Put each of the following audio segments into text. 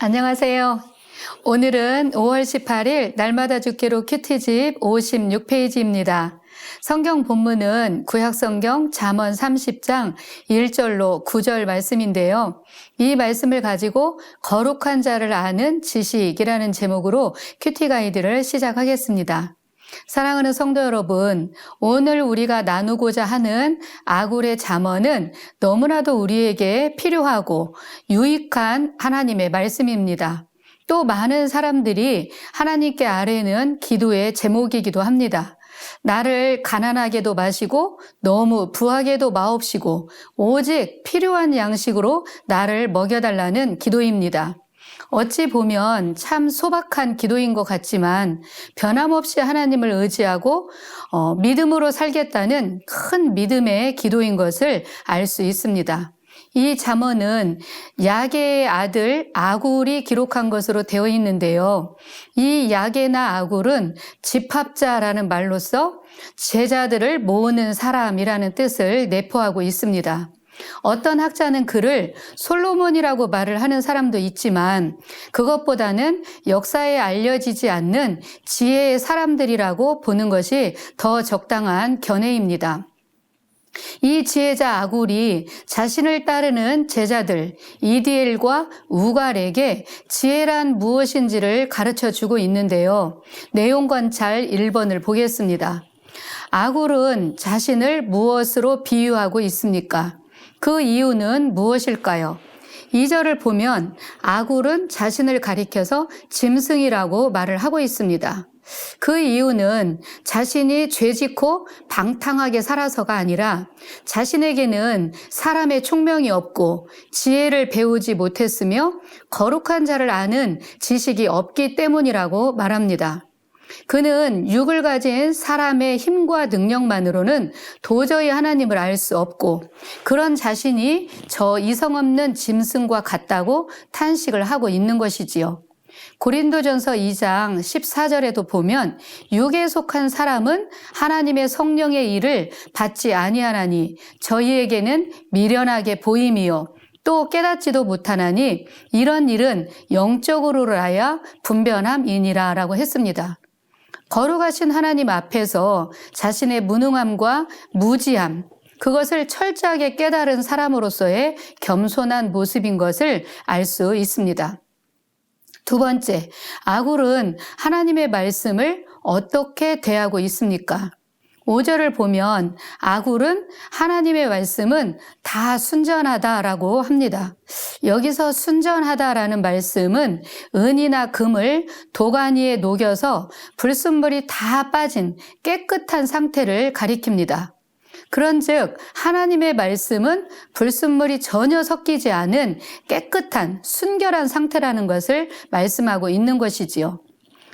안녕하세요. 오늘은 5월 18일 날마다 죽기로 큐티집 56페이지입니다. 성경 본문은 구약성경 잠언 30장 1절로 9절 말씀인데요. 이 말씀을 가지고 거룩한 자를 아는 지식이라는 제목으로 큐티 가이드를 시작하겠습니다. 사랑하는 성도 여러분, 오늘 우리가 나누고자 하는 아굴의 잠언은 너무나도 우리에게 필요하고 유익한 하나님의 말씀입니다. 또 많은 사람들이 하나님께 아뢰는 기도의 제목이기도 합니다. 나를 가난하게도 마시고 너무 부하게도 마옵시고 오직 필요한 양식으로 나를 먹여달라는 기도입니다. 어찌 보면 참 소박한 기도인 것 같지만 변함없이 하나님을 의지하고 믿음으로 살겠다는 큰 믿음의 기도인 것을 알 수 있습니다. 이 잠언은 야게의 아들 아굴이 기록한 것으로 되어 있는데요. 이 야게나 아굴은 집합자라는 말로써 제자들을 모으는 사람이라는 뜻을 내포하고 있습니다. 어떤 학자는 그를 솔로몬이라고 말을 하는 사람도 있지만 그것보다는 역사에 알려지지 않는 지혜의 사람들이라고 보는 것이 더 적당한 견해입니다. 이 지혜자 아굴이 자신을 따르는 제자들 이디엘과 우갈에게 지혜란 무엇인지를 가르쳐 주고 있는데요. 내용 관찰 1번을 보겠습니다. 아굴은 자신을 무엇으로 비유하고 있습니까? 그 이유는 무엇일까요? 2절을 보면 아굴은 자신을 가리켜서 짐승이라고 말을 하고 있습니다. 그 이유는 자신이 죄짓고 방탕하게 살아서가 아니라 자신에게는 사람의 총명이 없고 지혜를 배우지 못했으며 거룩한 자를 아는 지식이 없기 때문이라고 말합니다. 그는 육을 가진 사람의 힘과 능력만으로는 도저히 하나님을 알 수 없고 그런 자신이 저 이성 없는 짐승과 같다고 탄식을 하고 있는 것이지요. 고린도전서 2장 14절에도 보면 육에 속한 사람은 하나님의 성령의 일을 받지 아니하나니 저희에게는 미련하게 보임이요 또 깨닫지도 못하나니 이런 일은 영적으로라야 분변함이니라 라고 했습니다. 거룩하신 하나님 앞에서 자신의 무능함과 무지함, 그것을 철저하게 깨달은 사람으로서의 겸손한 모습인 것을 알 수 있습니다. 두 번째, 아굴은 하나님의 말씀을 어떻게 대하고 있습니까? 5절을 보면 아굴은 하나님의 말씀은 다 순전하다라고 합니다. 여기서 순전하다라는 말씀은 은이나 금을 도가니에 녹여서 불순물이 다 빠진 깨끗한 상태를 가리킵니다. 그런즉 하나님의 말씀은 불순물이 전혀 섞이지 않은 깨끗한 순결한 상태라는 것을 말씀하고 있는 것이지요.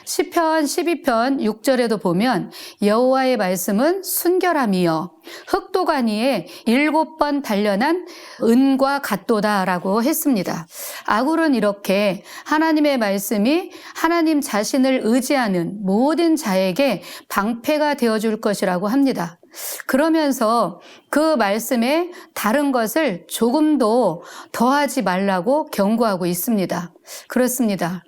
시편 12편 6절에도 보면 여호와의 말씀은 순결함이여 흙도가니에 7번 단련한 은과 같도다라고 했습니다. 아굴은 이렇게 하나님의 말씀이 하나님 자신을 의지하는 모든 자에게 방패가 되어줄 것이라고 합니다. 그러면서 그 말씀에 다른 것을 조금도 더하지 말라고 경고하고 있습니다. 그렇습니다.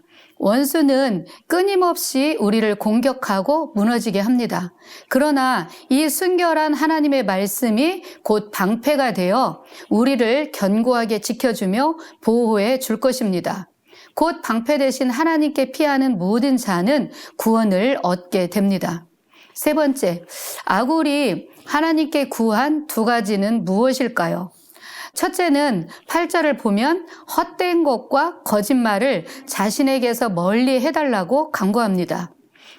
원수는 끊임없이 우리를 공격하고 무너지게 합니다. 그러나 이 순결한 하나님의 말씀이 곧 방패가 되어 우리를 견고하게 지켜주며 보호해 줄 것입니다. 곧 방패 대신 하나님께 피하는 모든 자는 구원을 얻게 됩니다. 세 번째, 아굴이 하나님께 구한 두 가지는 무엇일까요? 첫째는 8절을 보면 헛된 것과 거짓말을 자신에게서 멀리 해달라고 간구합니다.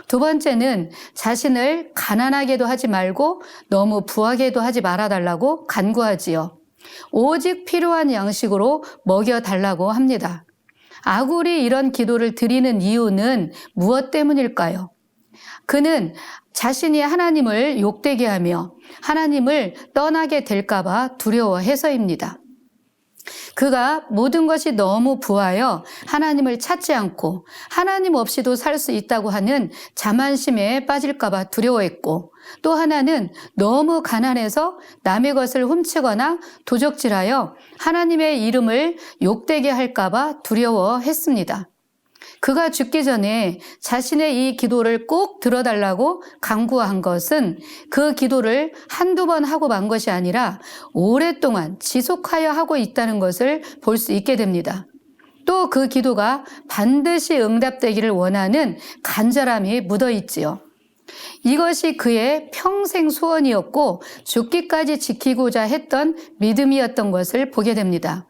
두 번째는 자신을 가난하게도 하지 말고 너무 부하게도 하지 말아달라고 간구하지요. 오직 필요한 양식으로 먹여달라고 합니다. 아굴이 이런 기도를 드리는 이유는 무엇 때문일까요? 그는 자신이 하나님을 욕되게 하며 하나님을 떠나게 될까 봐 두려워해서입니다. 그가 모든 것이 너무 부하여 하나님을 찾지 않고 하나님 없이도 살 수 있다고 하는 자만심에 빠질까봐 두려워했고, 또 하나는 너무 가난해서 남의 것을 훔치거나 도적질하여 하나님의 이름을 욕되게 할까봐 두려워했습니다. 그가 죽기 전에 자신의 이 기도를 꼭 들어달라고 간구한 것은 그 기도를 한두 번 하고 만 것이 아니라 오랫동안 지속하여 하고 있다는 것을 볼 수 있게 됩니다. 또 그 기도가 반드시 응답되기를 원하는 간절함이 묻어 있지요. 이것이 그의 평생 소원이었고 죽기까지 지키고자 했던 믿음이었던 것을 보게 됩니다.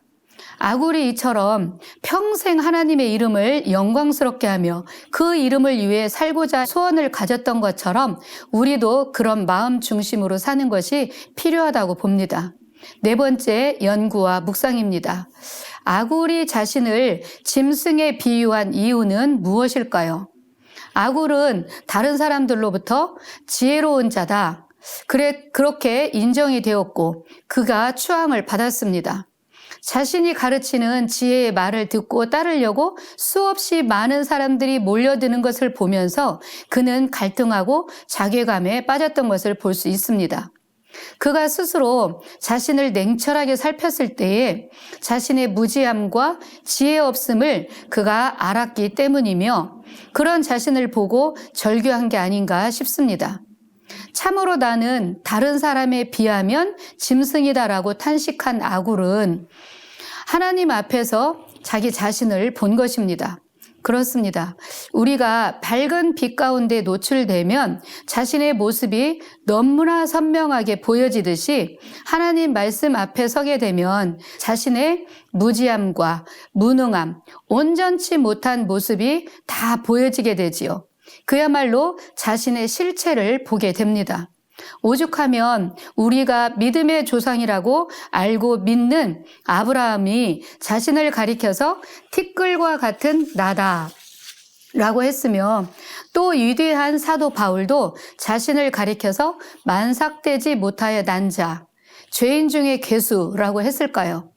아굴이 이처럼 평생 하나님의 이름을 영광스럽게 하며 그 이름을 위해 살고자 소원을 가졌던 것처럼 우리도 그런 마음 중심으로 사는 것이 필요하다고 봅니다. 네 번째 연구와 묵상입니다. 아굴이 자신을 짐승에 비유한 이유는 무엇일까요? 아굴은 다른 사람들로부터 지혜로운 자다. 그렇게 인정이 되었고 그가 추앙을 받았습니다. 자신이 가르치는 지혜의 말을 듣고 따르려고 수없이 많은 사람들이 몰려드는 것을 보면서 그는 갈등하고 자괴감에 빠졌던 것을 볼 수 있습니다. 그가 스스로 자신을 냉철하게 살폈을 때에 자신의 무지함과 지혜 없음을 그가 알았기 때문이며 그런 자신을 보고 절규한 게 아닌가 싶습니다. 참으로 나는 다른 사람에 비하면 짐승이다라고 탄식한 아굴은 하나님 앞에서 자기 자신을 본 것입니다. 그렇습니다. 우리가 밝은 빛 가운데 노출되면 자신의 모습이 너무나 선명하게 보여지듯이 하나님 말씀 앞에 서게 되면 자신의 무지함과 무능함, 온전치 못한 모습이 다 보여지게 되지요. 그야말로 자신의 실체를 보게 됩니다. 오죽하면 우리가 믿음의 조상이라고 알고 믿는 아브라함이 자신을 가리켜서 티끌과 같은 나다 라고 했으며 또 위대한 사도 바울도 자신을 가리켜서 만삭되지 못하여 난 자, 죄인 중에 괴수라고 했을까요?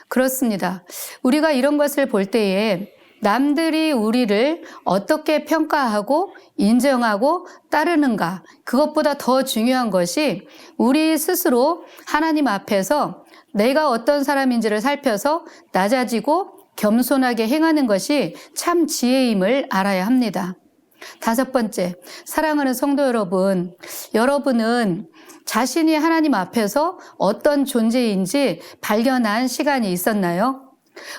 그렇습니다. 우리가 이런 것을 볼 때에 남들이 우리를 어떻게 평가하고 인정하고 따르는가, 그것보다 더 중요한 것이 우리 스스로 하나님 앞에서 내가 어떤 사람인지를 살펴서 낮아지고 겸손하게 행하는 것이 참 지혜임을 알아야 합니다. 다섯 번째, 사랑하는 성도 여러분, 여러분은 자신이 하나님 앞에서 어떤 존재인지 발견한 시간이 있었나요?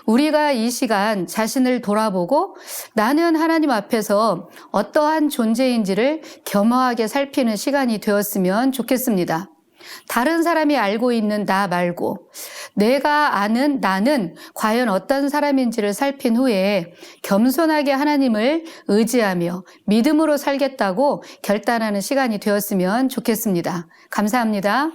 우리가 이 시간 자신을 돌아보고 나는 하나님 앞에서 어떠한 존재인지를 겸허하게 살피는 시간이 되었으면 좋겠습니다. 다른 사람이 알고 있는 나 말고 내가 아는 나는 과연 어떤 사람인지를 살핀 후에 겸손하게 하나님을 의지하며 믿음으로 살겠다고 결단하는 시간이 되었으면 좋겠습니다. 감사합니다.